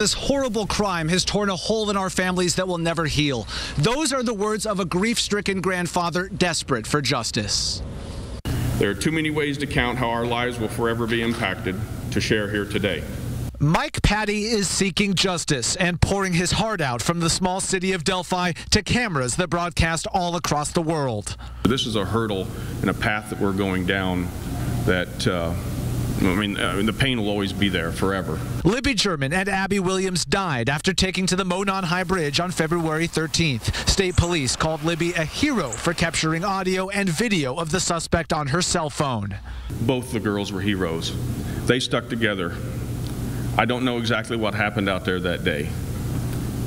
This horrible crime has torn a hole in our families that will never heal. Those are the words of a grief-stricken grandfather desperate for justice. There are too many ways to count how our lives will forever be impacted to share here today. Mike Patty is seeking justice and pouring his heart out from the small city of Delphi to cameras that broadcast all across the world. This is a hurdle and a path that we're going down that the pain will always be there forever. Libby and Abby Williams died after taking to the Monon High Bridge on February 13th. State police called Libby a hero for capturing audio and video of the suspect on her cell phone. Both the girls were heroes. They stuck together. I don't know exactly what happened out there that day,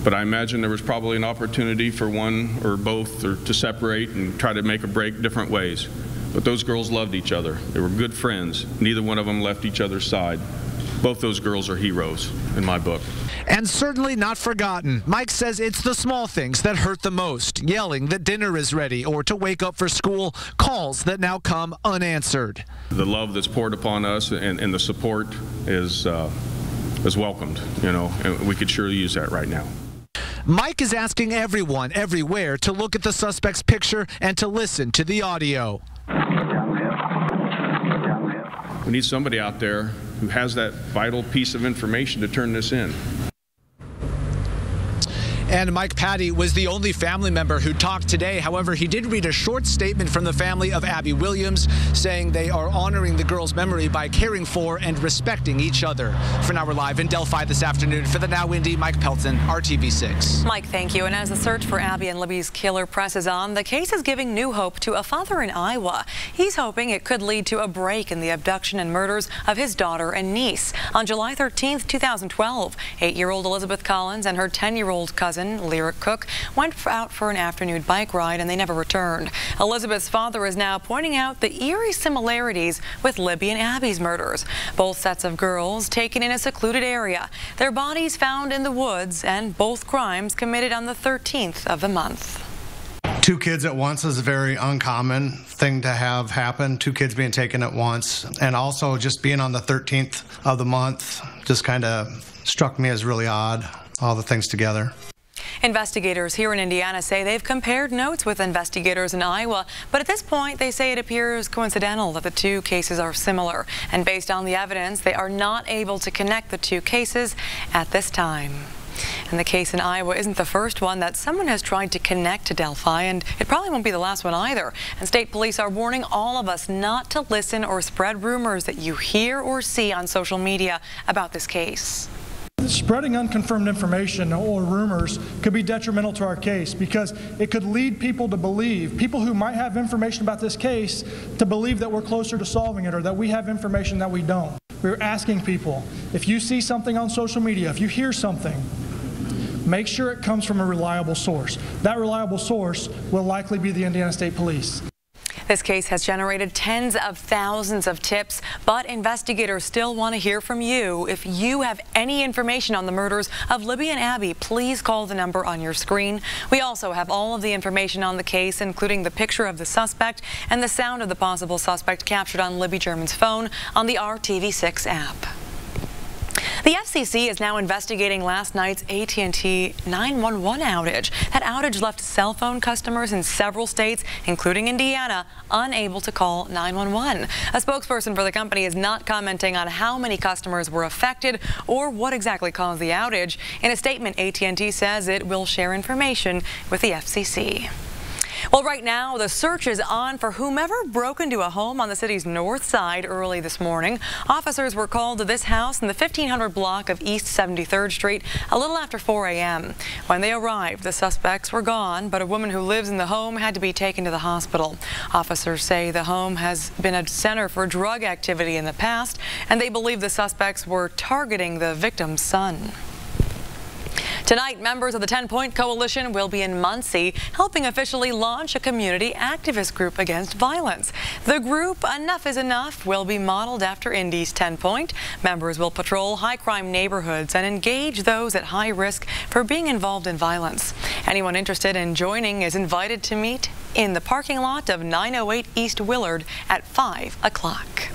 but I imagine there was probably an opportunity for one or both to separate and try to make a break different ways. But those girls loved each other. They were good friends. Neither one of them left each other's side. Both those girls are heroes in my book. And certainly not forgotten. Mike says it's the small things that hurt the most. Yelling that dinner is ready or to wake up for school. Calls that now come unanswered. The love that's poured upon us and the support is welcomed, and we could sure use that right now. Mike is asking everyone, everywhere, to look at the suspect's picture and to listen to the audio. We need somebody out there who has that vital piece of information to turn this in. And Mike Patty was the only family member who talked today. However, he did read a short statement from the family of Abby Williams saying they are honoring the girl's memory by caring for and respecting each other. For now, we're live in Delphi this afternoon. For the Now Indy, Mike Pelton, RTV6. Mike, thank you. And as the search for Abby and Libby's killer presses on, the case is giving new hope to a father in Iowa. He's hoping it could lead to a break in the abduction and murders of his daughter and niece. On July 13th, 2012, 8-year-old Elizabeth Collins and her 10-year-old cousin, Lyric Cook, went out for an afternoon bike ride and they never returned. Elizabeth's father is now pointing out the eerie similarities with Libby and Abby's murders. Both sets of girls taken in a secluded area, their bodies found in the woods, and both crimes committed on the 13th of the month. 2 kids at once is a very uncommon thing to have happen, 2 kids being taken at once, and also just being on the 13th of the month just kind of struck me as really odd, all the things together. Investigators here in Indiana say they've compared notes with investigators in Iowa, but at this point they say it appears coincidental that the 2 cases are similar. And based on the evidence, they are not able to connect the 2 cases at this time. And the case in Iowa isn't the first one that someone has tried to connect to Delphi, and it probably won't be the last one either. And state police are warning all of us not to listen or spread rumors that you hear or see on social media about this case. Spreading unconfirmed information or rumors could be detrimental to our case because it could lead people to believe, people who might have information about this case, to believe that we're closer to solving it or that we have information that we don't. We're asking people, if you see something on social media, if you hear something, make sure it comes from a reliable source. That reliable source will likely be the Indiana State Police. This case has generated tens of thousands of tips, but investigators still want to hear from you. If you have any information on the murders of Libby and Abby, please call the number on your screen. We also have all of the information on the case, including the picture of the suspect and the sound of the possible suspect captured on Libby German's phone on the RTV6 app. The FCC is now investigating last night's AT&T 911 outage. That outage left cell phone customers in several states, including Indiana, unable to call 911. A spokesperson for the company is not commenting on how many customers were affected or what exactly caused the outage. In a statement, AT&T says it will share information with the FCC. Well, right now, the search is on for whomever broke into a home on the city's north side early this morning. Officers were called to this house in the 1500 block of East 73rd Street a little after 4 a.m. When they arrived, the suspects were gone, but a woman who lives in the home had to be taken to the hospital. Officers say the home has been a center for drug activity in the past, and they believe the suspects were targeting the victim's son. Tonight, members of the 10-Point Coalition will be in Muncie, helping officially launch a community activist group against violence. The group, Enough is Enough, will be modeled after Indy's 10-Point. Members will patrol high-crime neighborhoods and engage those at high risk for being involved in violence. Anyone interested in joining is invited to meet in the parking lot of 908 East Willard at 5 o'clock.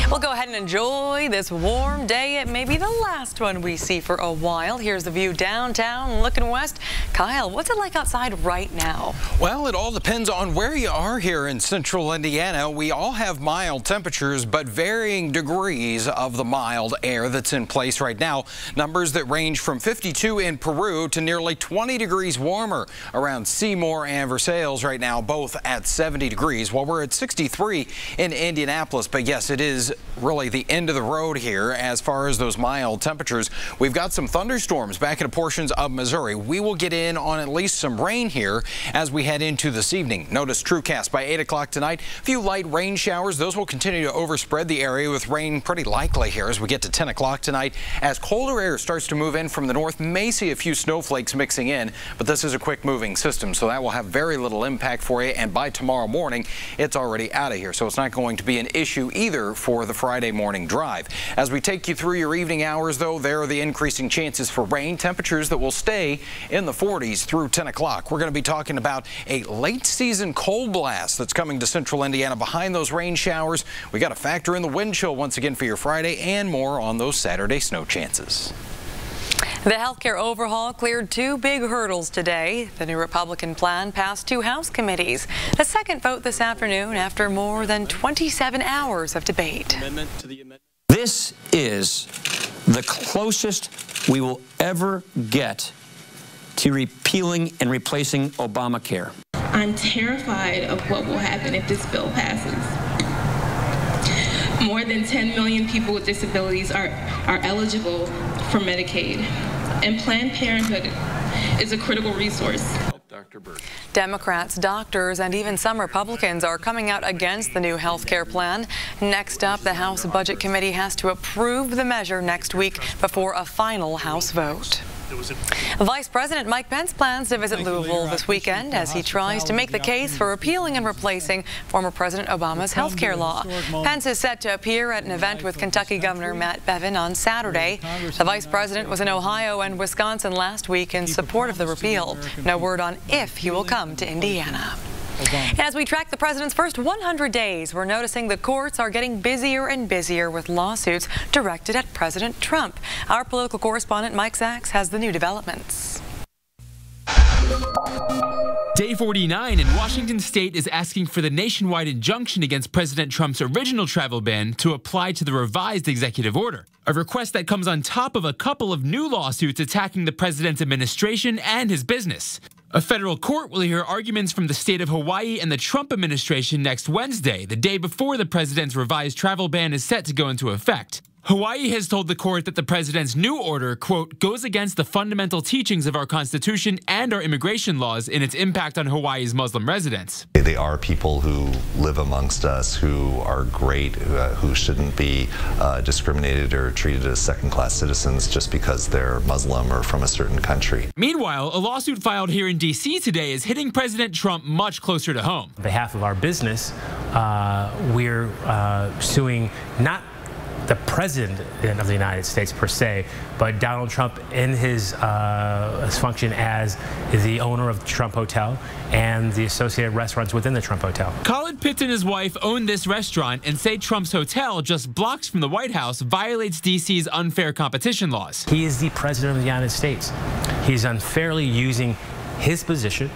We'll go ahead and enjoy this warm day. It may be the last one we see for a while. Here's the view downtown looking west. Kyle, what's it like outside right now? Well, it all depends on where you are here in central Indiana. We all have mild temperatures, but varying degrees of the mild air that's in place right now. Numbers that range from 52 in Peru to nearly 20 degrees warmer around Seymour and Versailles right now, both at 70 degrees, while we're at 63 in Indianapolis. But yes, it is really the end of the road here as far as those mild temperatures. We've got some thunderstorms back into portions of Missouri. We will get in on at least some rain here as we head into this evening. Notice TrueCast by 8 o'clock tonight. A few light rain showers. Those will continue to overspread the area with rain pretty likely here as we get to 10 o'clock tonight. As colder air starts to move in from the north, may see a few snowflakes mixing in, but this is a quick moving system, so that will have very little impact for you. And by tomorrow morning, it's already out of here, so it's not going to be an issue either for the Friday morning drive. As we take you through your evening hours, though, there are the increasing chances for rain, temperatures that will stay in the 40s through 10 o'clock. We're going to be talking about a late season cold blast that's coming to central Indiana behind those rain showers. We got to factor in the wind chill once again for your Friday and more on those Saturday snow chances. The healthcare overhaul cleared two big hurdles today. The new Republican plan passed two House committees. The second vote this afternoon after more than 27 hours of debate. This is the closest we will ever get to repealing and replacing Obamacare. I'm terrified of what will happen if this bill passes. More than 10 million people with disabilities are eligible for Medicaid, and Planned Parenthood is a critical resource. Democrats, doctors, and even some Republicans are coming out against the new health care plan. Next up, the House Budget Committee has to approve the measure next week before a final House vote. Vice President Mike Pence plans to visit Louisville this weekend as he tries to make the case for repealing and replacing former President Obama's health care law. Pence is set to appear at an event with Kentucky Governor Matt Bevin on Saturday. The vice president was in Ohio and Wisconsin last week in support of the repeal. No word on if he will come to Indiana. And as we track the president's first 100 days, we're noticing the courts are getting busier and busier with lawsuits directed at President Trump. Our political correspondent Mike Sachs has the new developments. Day 49 in Washington state is asking for the nationwide injunction against President Trump's original travel ban to apply to the revised executive order, a request that comes on top of a couple of new lawsuits attacking the president's administration and his business. A federal court will hear arguments from the state of Hawaii and the Trump administration next Wednesday, the day before the president's revised travel ban is set to go into effect. Hawaii has told the court that the president's new order, quote, goes against the fundamental teachings of our Constitution and our immigration laws in its impact on Hawaii's Muslim residents. They are people who live amongst us, who are great, who shouldn't be discriminated or treated as second-class citizens just because they're Muslim or from a certain country. Meanwhile, a lawsuit filed here in D.C. today is hitting President Trump much closer to home. On behalf of our business, we're suing not the president of the United States per se, but Donald Trump in his function as the owner of the Trump Hotel and the associated restaurants within the Trump Hotel. Khalid Pitts and his wife own this restaurant and say Trump's hotel, just blocks from the White House, violates D.C.'s unfair competition laws. He is the president of the United States. He's unfairly using his position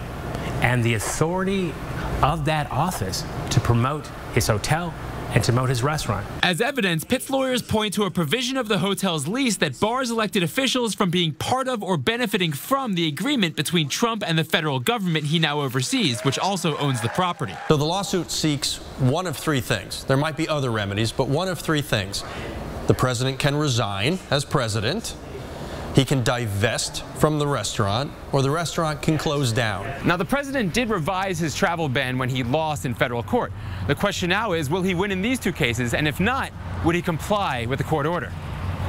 and the authority of that office to promote his hotel and to promote his restaurant. As evidence, Pitt's lawyers point to a provision of the hotel's lease that bars elected officials from being part of or benefiting from the agreement between Trump and the federal government he now oversees, which also owns the property. So the lawsuit seeks one of three things. There might be other remedies, but one of three things. The president can resign as president, he can divest from the restaurant, or the restaurant can close down. Now, the president did revise his travel ban when he lost in federal court. The question now is, will he win in these two cases? And if not, would he comply with the court order?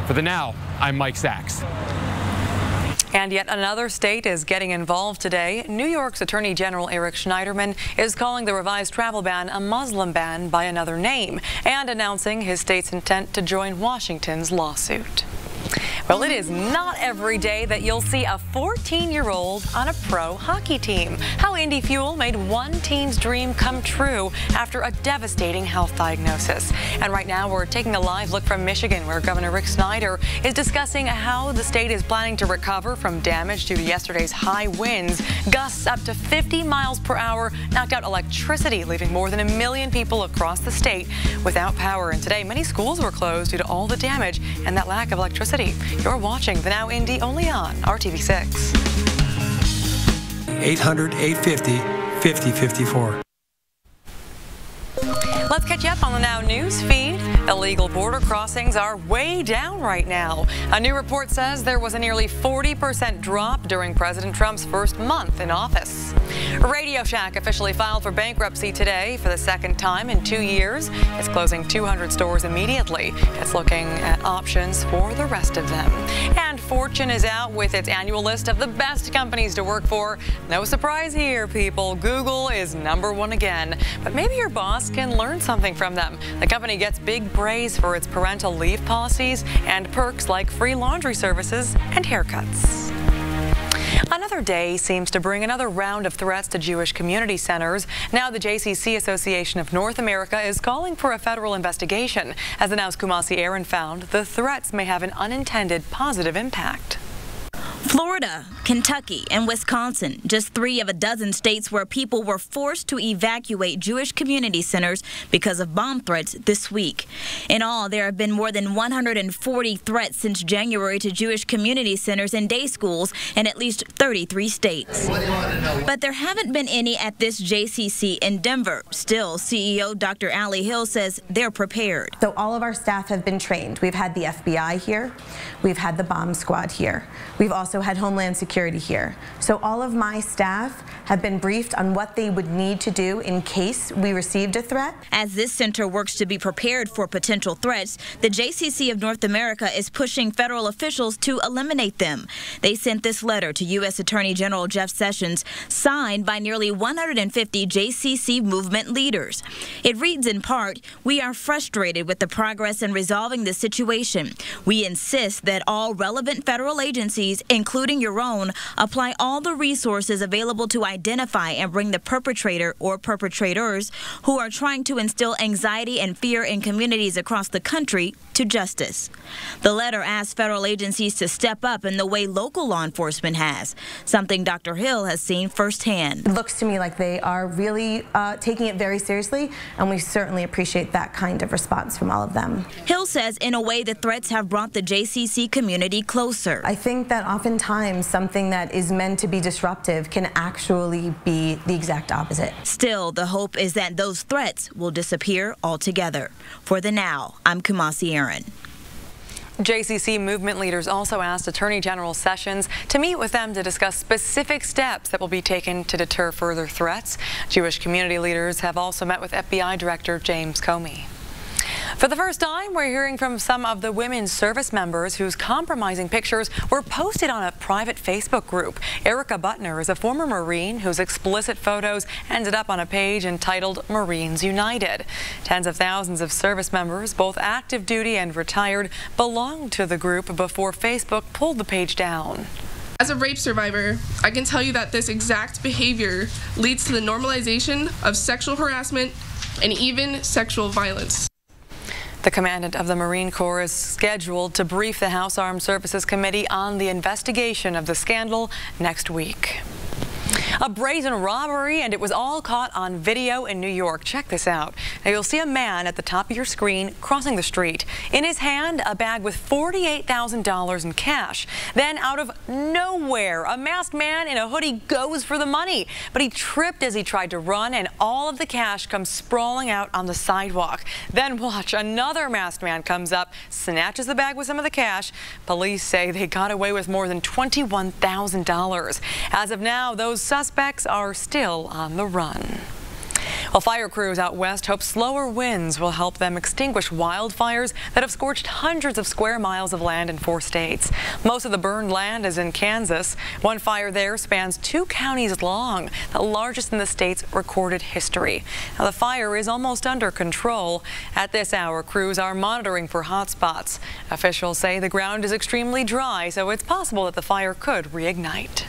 For the now, I'm Mike Sachs. And yet another state is getting involved today. New York's Attorney General Eric Schneiderman is calling the revised travel ban a Muslim ban by another name and announcing his state's intent to join Washington's lawsuit. Well, it is not every day that you'll see a 14-year-old on a pro hockey team. How Indy Fuel made one teen's dream come true after a devastating health diagnosis. And right now we're taking a live look from Michigan, where Governor Rick Snyder is discussing how the state is planning to recover from damage due to yesterday's high winds. Gusts up to 50 miles per hour knocked out electricity, leaving more than 1 million people across the state without power. And today, many schools were closed due to all the damage and that lack of electricity. You're watching the Now Indy only on RTV6. 800-850-5054. Let's catch you up on the Now News feed. Illegal border crossings are way down right now. A new report says there was a nearly 40% drop during President Trump's first month in office. Radio Shack officially filed for bankruptcy today for the second time in 2 years. It's closing 200 stores immediately. It's looking at options for the rest of them. And Fortune is out with its annual list of the best companies to work for. No surprise here, people. Google is #1 again. But maybe your boss can learn something from them. The company gets big praise for its parental leave policies and perks like free laundry services and haircuts. Another day seems to bring another round of threats to Jewish community centers. Now the JCC Association of North America is calling for a federal investigation. As the Now's Kumasi Aaron found, the threats may have an unintended positive impact. Florida, Kentucky, and Wisconsin, just 3 of a dozen states where people were forced to evacuate Jewish community centers because of bomb threats this week. In all, there have been more than 140 threats since January to Jewish community centers and day schools in at least 33 states. But there haven't been any at this JCC in Denver. Still, CEO Dr. Ali Hill says they're prepared. So all of our staff have been trained. We've had the FBI here. We've had the bomb squad here. We've also had Homeland Security here. So all of my staff have been briefed on what they would need to do in case we received a threat. As this center works to be prepared for potential threats, the JCC of North America is pushing federal officials to eliminate them. They sent this letter to U.S. Attorney General Jeff Sessions, signed by nearly 150 JCC movement leaders. It reads in part, "We are frustrated with the progress in resolving this situation. We insist that all relevant federal agencies, including your own, apply all the resources available to identify and bring the perpetrator or perpetrators who are trying to instill anxiety and fear in communities across the country to justice." The letter asks federal agencies to step up in the way local law enforcement has, something Dr. Hill has seen firsthand. It looks to me like they are really taking it very seriously, and we certainly appreciate that kind of response from all of them. Hill says in a way the threats have brought the JCC community closer. I think that oftentimes something that is meant to be disruptive can actually be the exact opposite. Still, the hope is that those threats will disappear altogether. For the Now, I'm Kumasi Aaron. JCC movement leaders also asked Attorney General Sessions to meet with them to discuss specific steps that will be taken to deter further threats. Jewish community leaders have also met with FBI Director James Comey. For the first time, we're hearing from some of the women's service members whose compromising pictures were posted on a private Facebook group. Erica Butner is a former Marine whose explicit photos ended up on a page entitled Marines United. Tens of thousands of service members, both active duty and retired, belonged to the group before Facebook pulled the page down. As a rape survivor, I can tell you that this exact behavior leads to the normalization of sexual harassment and even sexual violence. The commandant of the Marine Corps is scheduled to brief the House Armed Services Committee on the investigation of the scandal next week. A brazen robbery, and it was all caught on video in New York. Check this out. Now you'll see a man at the top of your screen crossing the street. In his hand, a bag with $48,000 in cash. Then out of nowhere, a masked man in a hoodie goes for the money. But he tripped as he tried to run, and all of the cash comes sprawling out on the sidewalk. Then watch, another masked man comes up, snatches the bag with some of the cash. Police say they got away with more than $21,000. As of now, those suspects are still on the run. Well, fire crews out west hope slower winds will help them extinguish wildfires that have scorched hundreds of square miles of land in 4 states. Most of the burned land is in Kansas. One fire there spans 2 counties long, the largest in the state's recorded history. Now, the fire is almost under control. At this hour, crews are monitoring for hot spots. Officials say the ground is extremely dry, so it's possible that the fire could reignite.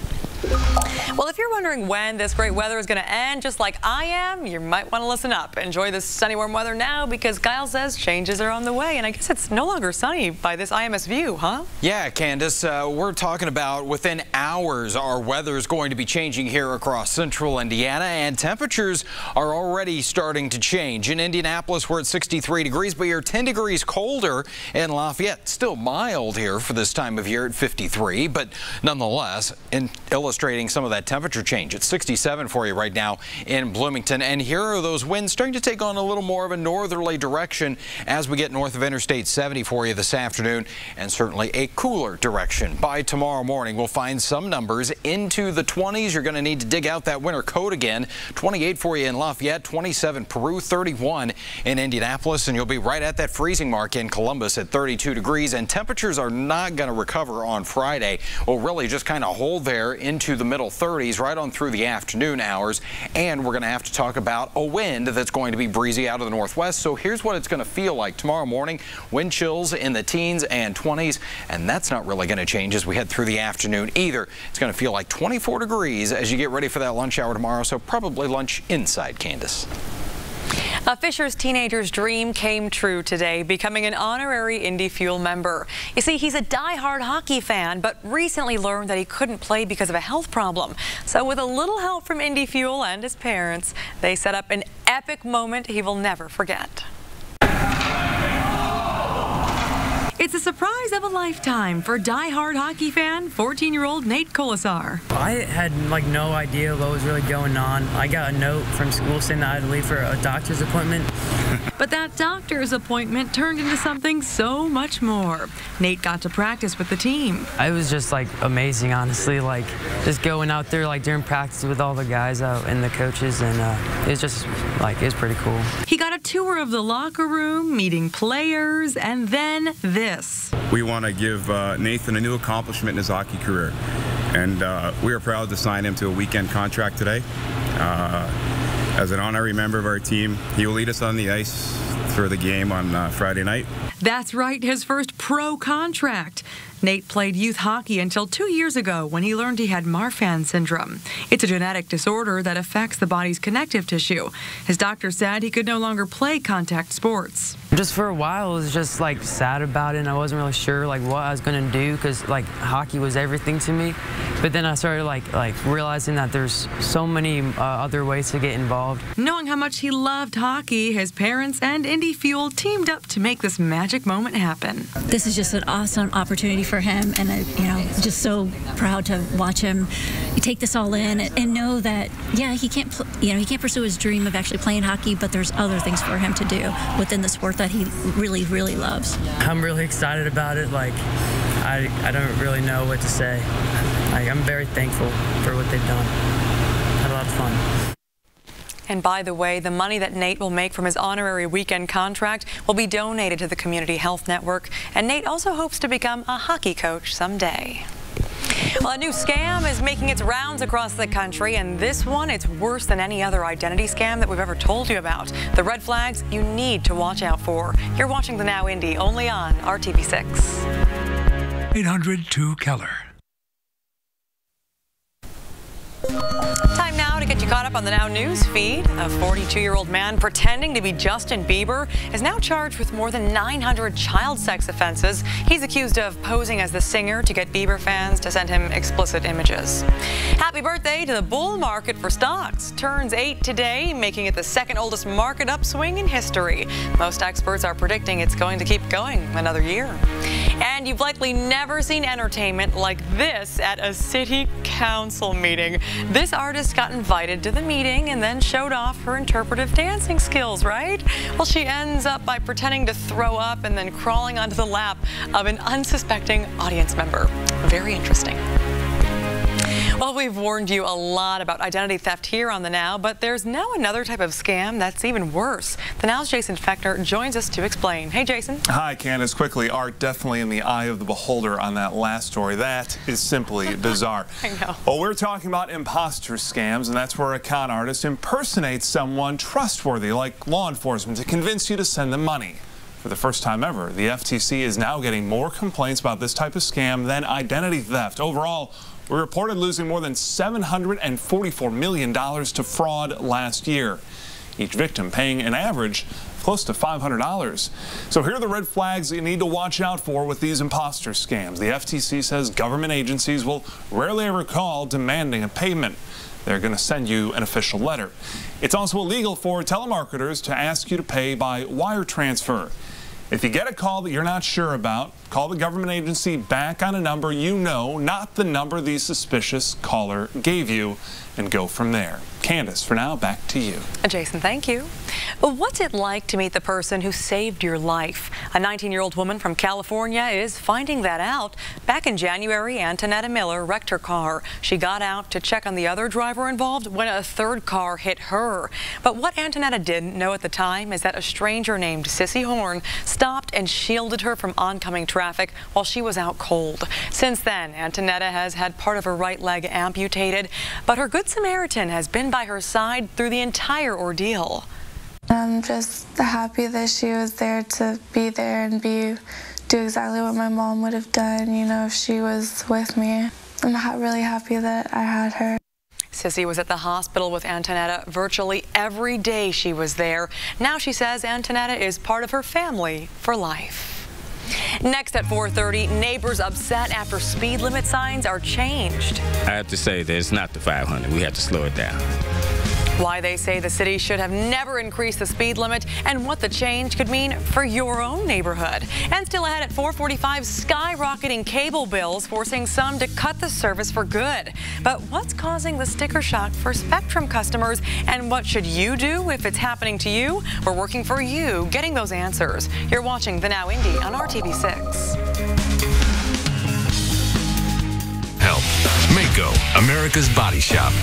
Well, if you're wondering when this great weather is going to end, just like I am, you might want to listen up. Enjoy this sunny, warm weather now because Kyle says changes are on the way. And I guess it's no longer sunny by this IMS view, huh? Yeah, Candace, we're talking about within hours our weather is going to be changing here across central Indiana, and temperatures are already starting to change. In Indianapolis, we're at 63 degrees, but you're 10 degrees colder in Lafayette. Still mild here for this time of year at 53, but nonetheless, illustrating some of that temperature change. It's 67 for you right now in Bloomington, and here are those winds starting to take on a little more of a northerly direction as we get north of Interstate 70 for you this afternoon, and certainly a cooler direction. By tomorrow morning, we'll find some numbers into the 20s. You're going to need to dig out that winter coat again. 28 for you in Lafayette, 27 Peru, 31 in Indianapolis, and you'll be right at that freezing mark in Columbus at 32 degrees, and temperatures are not going to recover on Friday. We'll really just kind of hold there into the middle 30s right on through the afternoon hours, and we're going to have to talk about a wind that's going to be breezy out of the northwest. So here's what it's going to feel like tomorrow morning. Wind chills in the teens and 20s, and that's not really going to change as we head through the afternoon either. It's going to feel like 24 degrees as you get ready for that lunch hour tomorrow, so probably lunch inside, Candace. A Fisher's teenager's dream came true today, becoming an honorary Indy Fuel member. You see, he's a die-hard hockey fan, but recently learned that he couldn't play because of a health problem. So with a little help from Indy Fuel and his parents, they set up an epic moment he will never forget. It's a surprise of a lifetime for die-hard hockey fan, 14-year-old Nate Colasar. I had no idea what was really going on. I got a note from school saying that I had to leave for a doctor's appointment. But that doctor's appointment turned into something so much more. Nate got to practice with the team. It was just amazing, honestly, just going out there during practice with all the guys out and the coaches, and it was just it was pretty cool. He got a tour of the locker room, meeting players, and then this. We want to give Nathan a new accomplishment in his hockey career, and we are proud to sign him to a weekend contract today. As an honorary member of our team, he will lead us on the ice for the game on Friday night. That's right, his first pro contract. Nate played youth hockey until 2 years ago when he learned he had Marfan syndrome. It's a genetic disorder that affects the body's connective tissue. His doctor said he could no longer play contact sports. Just for a while, I was just sad about it, and I wasn't really sure what I was going to do because hockey was everything to me. But then I started realizing that there's so many other ways to get involved. Knowing how much he loved hockey, his parents and Indy Fuel teamed up to make this magic moment happen. This is just an awesome opportunity for him, and just so proud to watch him take this all in and know that he can't he can't pursue his dream of actually playing hockey, but there's other things for him to do within the sport that he really, really loves. I'm really excited about it. I don't really know what to say. I'm very thankful for what they've done. Had a lot of fun. And by the way, the money that Nate will make from his honorary weekend contract will be donated to the Community Health Network. And Nate also hopes to become a hockey coach someday. Well, a new scam is making its rounds across the country, and this one, it's worse than any other identity scam that we've ever told you about. The red flags you need to watch out for. You're watching the Now Indy, only on RTV6. 802 Keller. Time now to get you caught up on the Now News feed. A 42-year-old man pretending to be Justin Bieber is now charged with more than 900 child sex offenses. He's accused of posing as the singer to get Bieber fans to send him explicit images. Happy birthday to the bull market for stocks. Turns 8 today, making it the second oldest market upswing in history. Most experts are predicting it's going to keep going another year. And you've likely never seen entertainment like this at a city council meeting. This artist got invited to the meeting and then showed off her interpretive dancing skills, right? Well, she ends up by pretending to throw up and then crawling onto the lap of an unsuspecting audience member. Very interesting. Well, Well, we've warned you a lot about identity theft here on The Now, but there's now another type of scam that's even worse. The Now's Jason Fechner joins us to explain. Hey, Jason. Hi, Candace. Quickly, art definitely in the eye of the beholder on that last story. That is simply bizarre. I know. Well, we're talking about imposter scams, and that's where a con artist impersonates someone trustworthy, like law enforcement, to convince you to send them money. For the first time ever, the FTC is now getting more complaints about this type of scam than identity theft. Overall, we reported losing more than $744 million to fraud last year, each victim paying an average of close to $500. So here are the red flags that you need to watch out for with these imposter scams. The FTC says government agencies will rarely ever call demanding a payment. They're going to send you an official letter. It's also illegal for telemarketers to ask you to pay by wire transfer. If you get a call that you're not sure about, call the government agency back on a number you know, not the number the suspicious caller gave you, and go from there. Candace, for now, back to you. Jason, thank you. What's it like to meet the person who saved your life? A 19-year-old woman from California is finding that out. Back in January, Antonetta Miller wrecked her car. She got out to check on the other driver involved when a third car hit her. But what Antonetta didn't know at the time is that a stranger named Sissy Horn stopped and shielded her from oncoming traffic while she was out cold. Since then, Antonetta has had part of her right leg amputated, but her Good Samaritan has been by her side through the entire ordeal. I'm just happy that she was there to be there and do exactly what my mom would have done, you know, if she was with me. I'm really happy that I had her. Sissy was at the hospital with Antonetta virtually every day she was there. Now she says Antonetta is part of her family for life. Next at 4:30, neighbors upset after speed limit signs are changed. I have to say that it's not the 500. We have to slow it down. Why they say the city should have never increased the speed limit and what the change could mean for your own neighborhood. And still ahead at 4:45, skyrocketing cable bills forcing some to cut the service for good. But what's causing the sticker shock for Spectrum customers, and what should you do if it's happening to you? We're working for you, getting those answers. You're watching The Now Indy on RTV6. Help. Mako, America's Body Shop.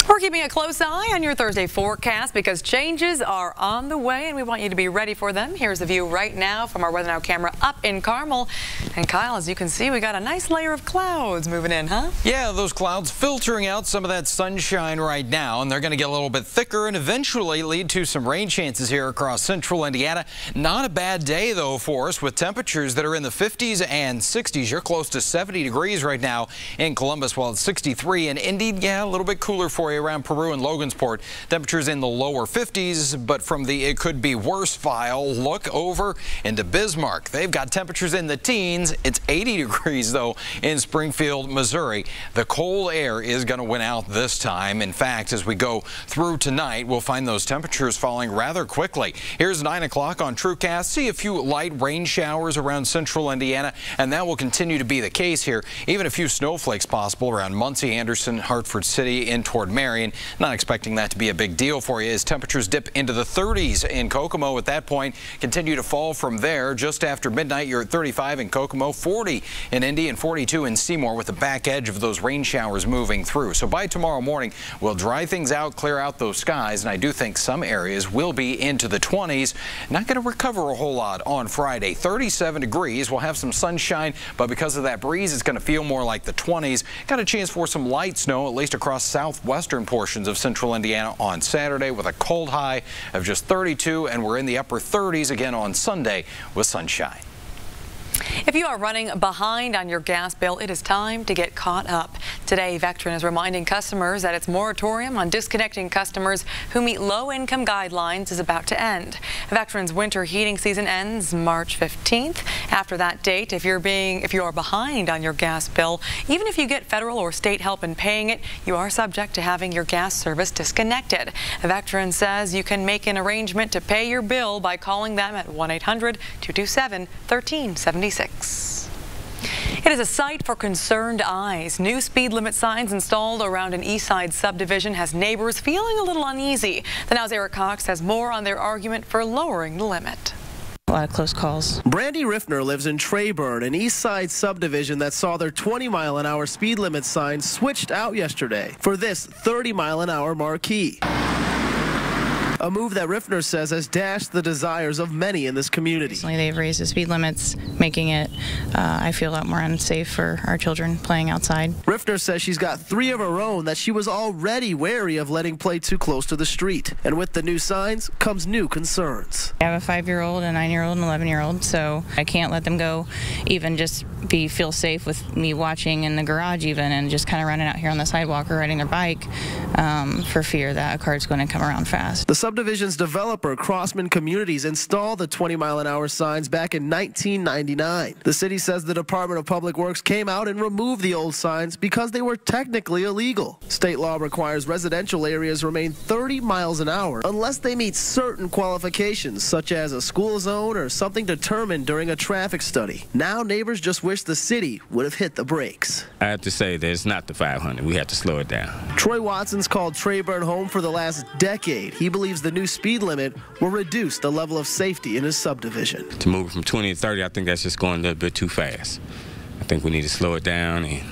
We're keeping a close eye on your Thursday forecast because changes are on the way and we want you to be ready for them. Here's the view right now from our Weather Now camera up in Carmel. And Kyle, as you can see, we got a nice layer of clouds moving in, huh? Yeah, those clouds filtering out some of that sunshine right now, and they're going to get a little bit thicker and eventually lead to some rain chances here across central Indiana. Not a bad day, though, for us with temperatures that are in the 50s and 60s. You're close to 70 degrees right now in Columbus, while it's 63 in Indy. Yeah, a little bit cooler for you around Peru and Logansport. Temperatures in the lower 50s, but from the it could be worse file, look over into Bismarck. They've got temperatures in the teens. It's 80 degrees, though, in Springfield, Missouri. The cold air is going to win out this time. In fact, as we go through tonight, we'll find those temperatures falling rather quickly. Here's 9 o'clock on TrueCast. See a few light rain showers around central Indiana, and that will continue to be the case here. Even a few snowflakes possible around Muncie, Anderson, Hartford City, and toward Marion. Not expecting that to be a big deal for you as temperatures dip into the 30s in Kokomo at that point. Continue to fall from there. Just after midnight, you're at 35 in Kokomo, 40 in Indy, and 42 in Seymour with the back edge of those rain showers moving through. So by tomorrow morning, we'll dry things out, clear out those skies, and I do think some areas will be into the 20s. Not going to recover a whole lot on Friday. 37 degrees. We'll have some sunshine, but because of that breeze, it's going to feel more like the 20s. Got a chance for some light snow, at least across southwestern portions of central Indiana on Saturday with a cold high of just 32, and we're in the upper 30s again on Sunday with sunshine. If you are running behind on your gas bill, it is time to get caught up. Today, Vectren is reminding customers that its moratorium on disconnecting customers who meet low-income guidelines is about to end. Vectren's winter heating season ends March 15th. After that date, if you are behind on your gas bill, even if you get federal or state help in paying it, you are subject to having your gas service disconnected. Vectren says you can make an arrangement to pay your bill by calling them at 1-800-227-1376. It is a sight for concerned eyes. New speed limit signs installed around an East Side subdivision has neighbors feeling a little uneasy. The Now's Eric Cox has more on their argument for lowering the limit. lot of close calls. Brandy Riffner lives in Treyburn, an East Side subdivision that saw their 20-mile-an-hour speed limit sign switched out yesterday for this 30-mile-an-hour marquee. A move that Riffner says has dashed the desires of many in this community. They've raised the speed limits, making it, I feel, a lot more unsafe for our children playing outside. Riffner says she's got 3 of her own that she was already wary of letting play too close to the street. And with the new signs comes new concerns. I have a 5-year-old, a 9-year-old, and an 11-year-old, so I can't let them go even just feel safe with me watching in the garage even, and just kind of running out here on the sidewalk or riding their bike for fear that a car's going to come around fast. The subdivision's developer, Crossman Communities, installed the 20-mile-an-hour signs back in 1999. The city says the Department of Public Works came out and removed the old signs because they were technically illegal. State law requires residential areas remain 30 miles an hour unless they meet certain qualifications, such as a school zone or something determined during a traffic study. Now neighbors just wish the city would have hit the brakes. I have to say that it's not the 500. We have to slow it down. Troy Watson's called Treyburn home for the last decade. He believes the new speed limit will reduce the level of safety in his subdivision. To move from 20 to 30, I think that's just going a little bit too fast. I think we need to slow it down and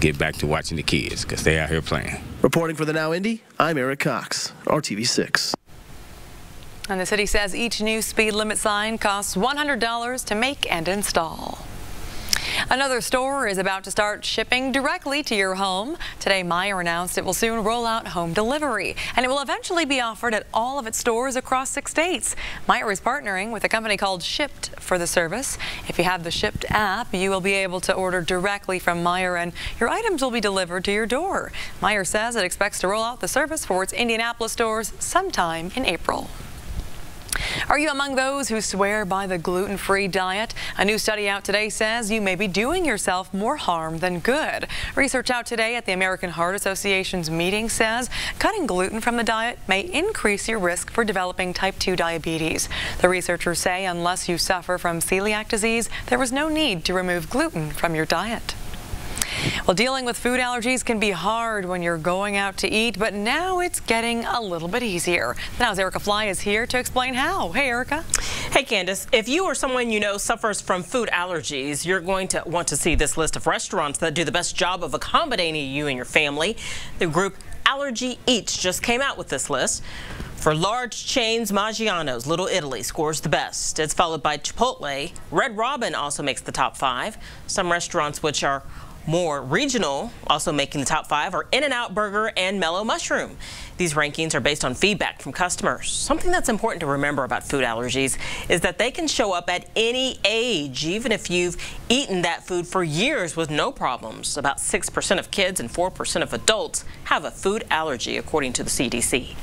get back to watching the kids because they're out here playing. Reporting for the Now Indy, I'm Eric Cox, RTV6. And the city says each new speed limit sign costs $100 to make and install. Another store is about to start shipping directly to your home. Today, Meijer announced it will soon roll out home delivery, and it will eventually be offered at all of its stores across 6 states. Meijer is partnering with a company called Shipt for the service. If you have the Shipt app, you will be able to order directly from Meijer, and your items will be delivered to your door. Meijer says it expects to roll out the service for its Indianapolis stores sometime in April. Are you among those who swear by the gluten-free diet? A new study out today says you may be doing yourself more harm than good. Research out today at the American Heart Association's meeting says cutting gluten from the diet may increase your risk for developing type 2 diabetes. The researchers say unless you suffer from celiac disease, there is no need to remove gluten from your diet. Well, dealing with food allergies can be hard when you're going out to eat, but now it's getting a little bit easier. Now's Erica Fly is here to explain how. Hey, Erica. Hey, Candace. If you or someone you know suffers from food allergies, you're going to want to see this list of restaurants that do the best job of accommodating you and your family. The group Allergy Eats just came out with this list. For large chains, Maggiano's Little Italy scores the best. It's followed by Chipotle. Red Robin also makes the top 5. Some restaurants which are more regional, also making the top 5, are In-N-Out Burger and Mellow Mushroom. These rankings are based on feedback from customers. Something that's important to remember about food allergies is that they can show up at any age, even if you've eaten that food for years with no problems. About 6% of kids and 4% of adults have a food allergy, according to the CDC.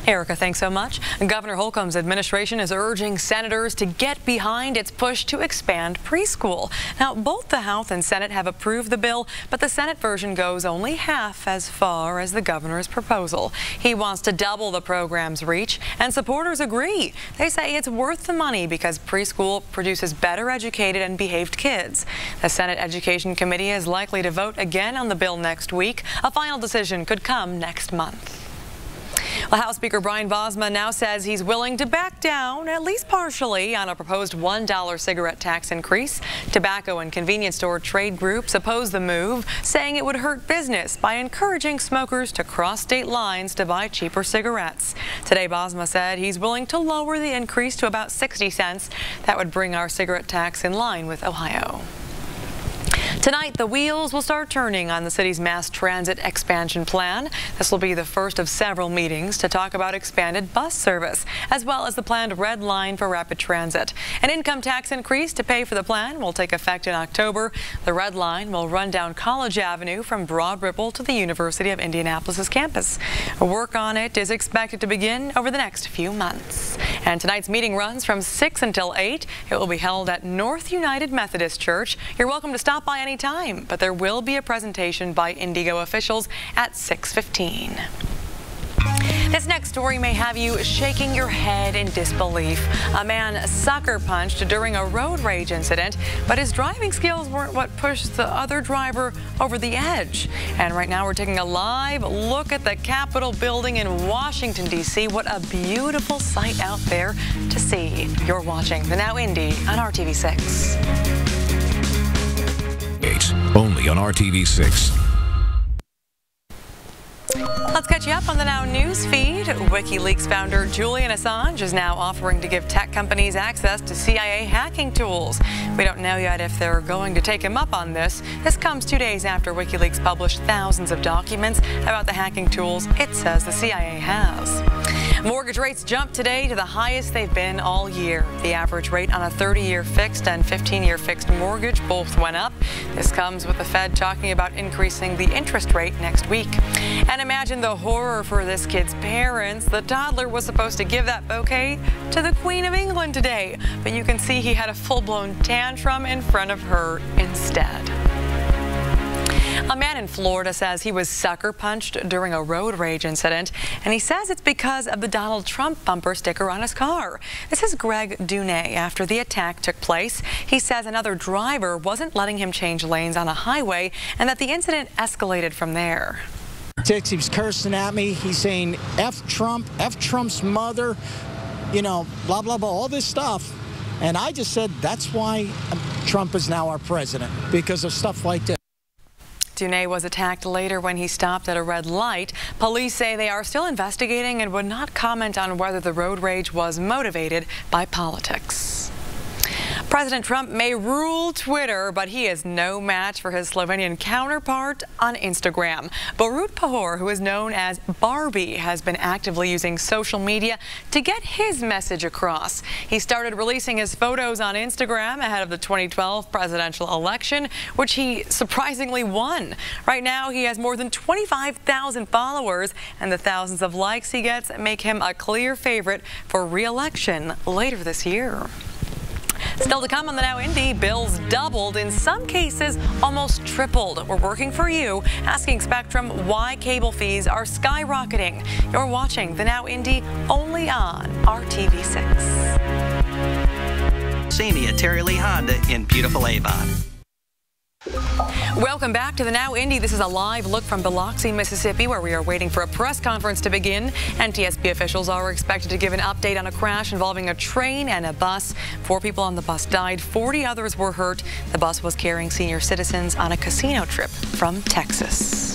Erica, thanks so much. Governor Holcomb's administration is urging senators to get behind its push to expand preschool. Now, both the House and Senate have approved the bill, but the Senate version goes only half as far as the governor's proposal. He wants to double the program's reach, and supporters agree. They say it's worth the money because preschool produces better educated and behaved kids. The Senate Education Committee is likely to vote again on the bill next week. A final decision could come next month. Well, House Speaker Brian Bosma now says he's willing to back down, at least partially, on a proposed $1 cigarette tax increase. Tobacco and convenience store trade groups oppose the move, saying it would hurt business by encouraging smokers to cross state lines to buy cheaper cigarettes. Today, Bosma said he's willing to lower the increase to about 60 cents. That would bring our cigarette tax in line with Ohio. Tonight, the wheels will start turning on the city's mass transit expansion plan. This will be the first of several meetings to talk about expanded bus service, as well as the planned red line for rapid transit. An income tax increase to pay for the plan will take effect in October. The red line will run down College Avenue from Broad Ripple to the University of Indianapolis' campus. Work on it is expected to begin over the next few months. And tonight's meeting runs from 6 until 8. It will be held at North United Methodist Church. You're welcome to stop by any time, but there will be a presentation by Indigo officials at 6:15. This next story may have you shaking your head in disbelief. A man sucker punched during a road rage incident, but his driving skills weren't what pushed the other driver over the edge. And right now we're taking a live look at the Capitol building in Washington, D.C. What a beautiful sight out there to see. You're watching The Now Indy on RTV6. Only on RTV6. Let's catch you up on the Now News feed. WikiLeaks founder Julian Assange is now offering to give tech companies access to CIA hacking tools. We don't know yet if they're going to take him up on this. This comes 2 days after WikiLeaks published thousands of documents about the hacking tools it says the CIA has. Mortgage rates jumped today to the highest they've been all year. The average rate on a 30-year fixed and 15-year fixed mortgage both went up. This comes with the Fed talking about increasing the interest rate next week. And imagine the horror for this kid's parents. The toddler was supposed to give that bouquet to the Queen of England today, but you can see he had a full-blown tantrum in front of her instead. A man in Florida says he was sucker punched during a road rage incident, and he says it's because of the Donald Trump bumper sticker on his car. This is Greg Dunay. After the attack took place, he says another driver wasn't letting him change lanes on a highway and that the incident escalated from there. He was cursing at me. He's saying F Trump, F Trump's mother, you know, blah, blah, blah, all this stuff. And I just said that's why Trump is now our president, because of stuff like this. Dunay was attacked later when he stopped at a red light. Police say they are still investigating and would not comment on whether the road rage was motivated by politics. President Trump may rule Twitter, but he is no match for his Slovenian counterpart on Instagram. Borut Pahor, who is known as Barbie, has been actively using social media to get his message across. He started releasing his photos on Instagram ahead of the 2012 presidential election, which he surprisingly won. Right now, he has more than 25,000 followers, and the thousands of likes he gets make him a clear favorite for re-election later this year. Still to come on the Now Indy, bills doubled, in some cases almost tripled. We're working for you, asking Spectrum why cable fees are skyrocketing. You're watching the Now Indy only on RTV6. See me at Terry Lee Honda in beautiful Avon. Welcome back to the Now Indy. This is a live look from Biloxi, Mississippi, where we are waiting for a press conference to begin. NTSB officials are expected to give an update on a crash involving a train and a bus. 4 people on the bus died, 40 others were hurt. The bus was carrying senior citizens on a casino trip from Texas.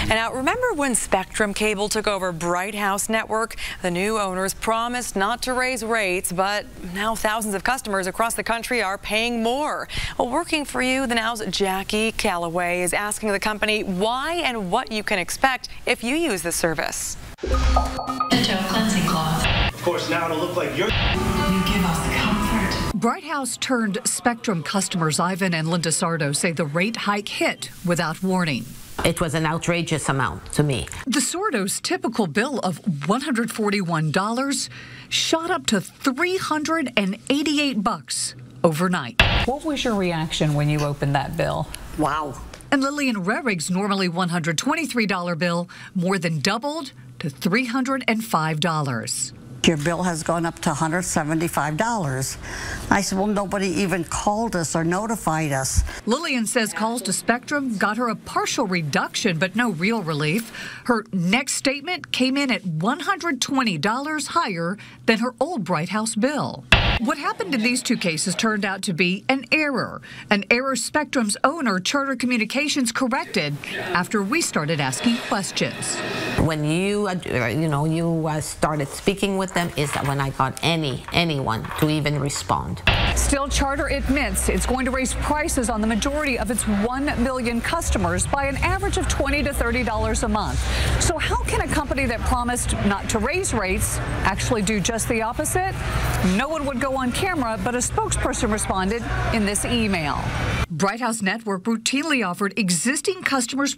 And now, remember when Spectrum Cable took over Bright House Network? The new owners promised not to raise rates, but now thousands of customers across the country are paying more. Well, working for you, the Now's Jackie Calloway is asking the company why and what you can expect if you use the service. Cleansing cloth. Of course, now it'll look like you're... You give us the comfort. Bright House turned Spectrum customers Ivan and Linda Sardo say the rate hike hit without warning. It was an outrageous amount to me. The Sardos' typical bill of $141 shot up to $388 overnight. What was your reaction when you opened that bill? Wow. And Lillian Rerig's normally $123 bill more than doubled to $305. Your bill has gone up to $175. I said, well, nobody even called us or notified us. Lillian says calls to Spectrum got her a partial reduction, but no real relief. Her next statement came in at $120 higher than her old Bright House bill. What happened in these two cases turned out to be an error Spectrum's owner, Charter Communications, corrected after we started asking questions. When you started speaking with them is when I got anyone to even respond. Still, Charter admits it's going to raise prices on the majority of its 1 million customers by an average of $20 to $30 a month. So how can a company that promised not to raise rates actually do just the opposite? No one would go on camera, but a spokesperson responded in this email. Bright House Network routinely offered existing customers